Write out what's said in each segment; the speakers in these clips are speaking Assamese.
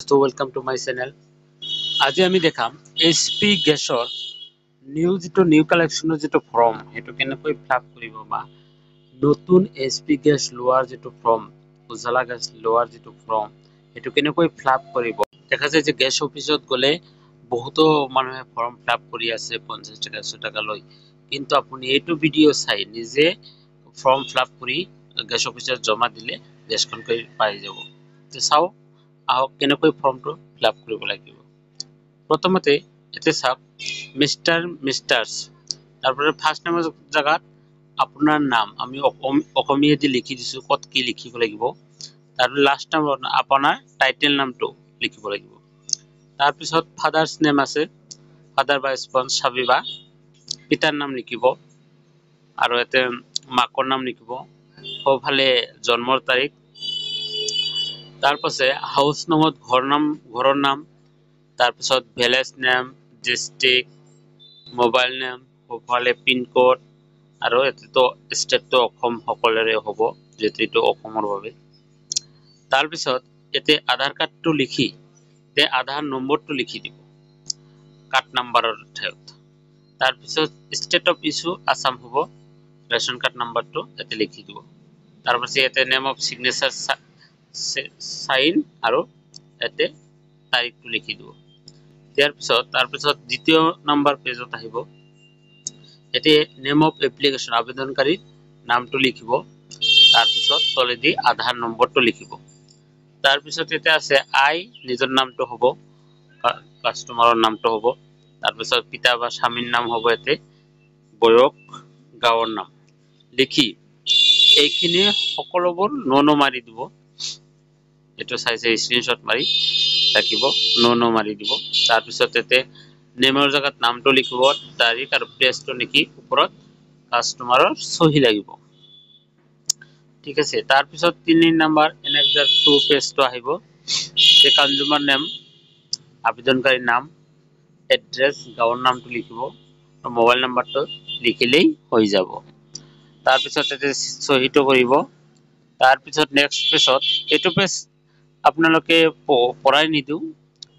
So welcome to my channel. আজি আমি দেখাম এইচপি গেছৰ নিউ কালেকশনৰ যেটো ফৰ্ম হেতু কেনেকৈ ফিলআপ কৰিব বা নতুন এইচপি গেছ লোৱাৰ যেটো ফৰ্ম উজালা গেছ লোৱাৰ যেটো ফৰ্ম হেতু কেনেকৈ ফিলআপ কৰিব দেখা যায় যে গেছ অফিসত গলে বহুতো মানুহে ফৰ্ম ফিলআপ কৰি আছে 50 টাকা 100 টাকা লৈ কিন্তু আপুনি এইটো ভিডিও চাই নিজে ফৰ্ম ফিলআপ কৰি গেছ অফিসত জমা দিলে গেছখন পাই যাব তে চাও আহক কেনেকৈ ফৰ্মটো ফিলআপ কৰিব লাগিব প্ৰথমতে এতে চাওক মিস্টাৰ্স তাৰপৰে ফাৰ্স্ট নামৰ জায়গাত আপোনাৰ নাম আমি অসমীয়া দি লিখি দিছো কত কি লিখিব লাগিব তারপরে লাস্ট নামৰ আপোনাৰ টাইটেল নামটো লিখিব লাগিব তাৰ পিছত ফাদাৰ্স নেম আছে ফাদাৰ বা স্পন্স সাবিবা পিতাৰ নাম লিখিব আৰু এতে মাকৰ নাম লিখিব সোঁফালে জন্মৰ তাৰিখ তাৰপাছে হাউস নামত ঘৰৰ নাম তাৰপিছত village name district mobile name সোঁফালে পিন কোড আৰু এটো ষ্টেটটো অসম সকলোৰে হ'ব যেটো অসমৰ বাবে তাৰপিছত এতে আধাৰ কাৰ্ডটো লিখি তে আধাৰ নম্বৰটো লিখি দিব কাৰ্ড নাম্বাৰৰ ঠাইত তাৰপিছত ষ্টেট অফ ইছ্যু আসাম হ'ব ৰেশন কাৰ্ড নাম্বাৰটো এতে লিখি দিব তাৰপিছত এতে নেম অফ সিগনেচাৰ সাইন আৰু এতে তাৰিখটো লিখি দিব তাৰপিছত দ্বিতীয় নাম্বাৰ পেজত আহিব এতে নেম অফ এপ্লিকেশন আবেদনকাৰী নামটো লিখিব তাৰপিছত তলেদি আধাৰ নম্বৰটো লিখিব তাৰপিছত এতে আছে আই নিজৰ নামটো হ'ব কাস্টমাৰৰ নামটো হ'ব তাৰপিছত পিতা বা স্বামীৰ নাম হ'ব এতে বয়স গাঁৱৰ নাম লিখি এইখিনি সকলোবোৰ ন মাৰি দিব এটো চাইছে স্ক্ৰিনশট মাৰি ৰাখিব ন মাৰি দিব তাৰপিছত এতে নেমৰ জায়গাত নামটো লিখিব তাৰিখ আৰু প্লেসটো লিখি ওপৰত কাস্টমাৰৰ সহি লাগিব ঠিক আছে তাৰপিছত 3 নম্বৰ এনেক্সাৰ 2 পেজটো আহিব যে কনজিউমাৰ নেম আবেদনকাৰীৰ নাম এড্ৰেছ গাঁৱৰ নামটো লিখিব আৰু মোবাইল নাম্বাৰটো লিখিলেই হৈ যাব তাৰপিছত এতে সহিটো কৰিব তাৰপিছত নেক্সট পেজত এটো পেজ আপোনালোকে পঢ়াই নিদিও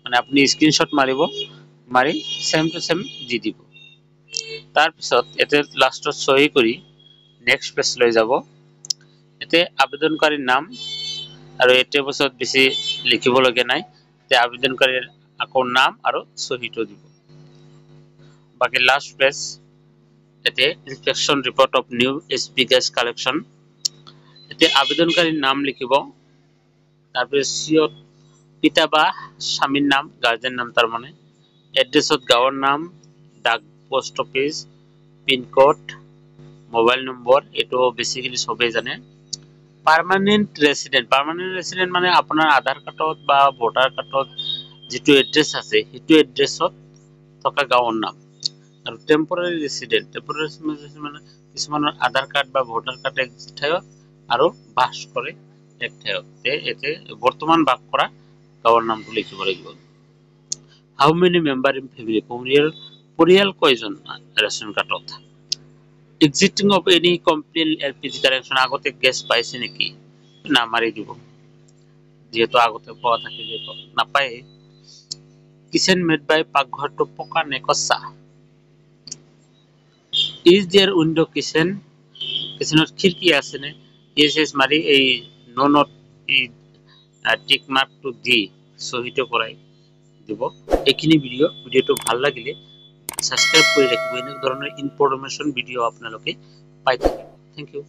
মানে আপুনি স্ক্ৰিনশট মাৰিব মাৰি সেম টু সেম দি দিব তাৰপিছত এতে লাষ্টত সহি কৰি নেক্সট পেজ লৈ যাব এতে আবেদনকাৰীৰ নাম আৰু এতে পিছত বেছি লিখিব লগা নাই তে আবেদনকাৰীৰ আকৌ নাম আৰু সহিটো দিব বাকি লাষ্ট পেজ এতে inspection report of new HP gas collection এতে আবেদনকাৰীৰ নাম লিখিব তাৰপিছত পিতা বা স্বামীৰ নাম গাৰ্জেন নাম তাৰ মানে এড্ৰেছত গাঁৱৰ নাম ডাক post office pin code mobile number এটো বেসিক্যালি সবে জানে পাৰ্মানেন্ট ৰেসিডেন্ট মানে আপোনাৰ আধাৰ কাৰ্ডত বা ভোটাৰ কাৰ্ডত যেটো এড্ৰেছ আছে হেতু এড্ৰেছত থকা গাঁৱৰ নাম আৰু টেম্পোৰাৰি ৰেসিডেন্ট মানে কিছুমানৰ আধাৰ কাৰ্ড বা ভোটাৰ কাৰ্ড এক ঠাইত আৰু বাস কৰে এক ঠাইত এতে বৰ্তমান বাস কৰা গাঁৱৰ নামটো লিখিব লাগিব হাউ মেনি মেম্বাৰ ইন ফ্যামিলি পৰিয়াল কয়জন ৰেশন কাৰ্ডত existing of any complain LPG connection আগতে গ্যাস পাইছে নেকি না মাৰি দিব যেহেতু আগতে পোৱা থাকে যে নাপায় কিচেন মেড বাই পাকঘৰটো পকা নে কচ্চা ইজ দেয়াৰ উইন্ডো কিচেনত খিড়কি আছে নে ইয়েস মাৰি এই নট টিক মাৰ্কটো দি সহিটো কৰাই দিব এইখিনি ভিডিওটো ভাল লাগিলে সাবস্ক্ৰাইব কৰি ৰাখিব এনে ধৰণৰ ইনফৰমেশন ভিডিও আপোনালোকে পাই থাকিব থ্যাংক ইউ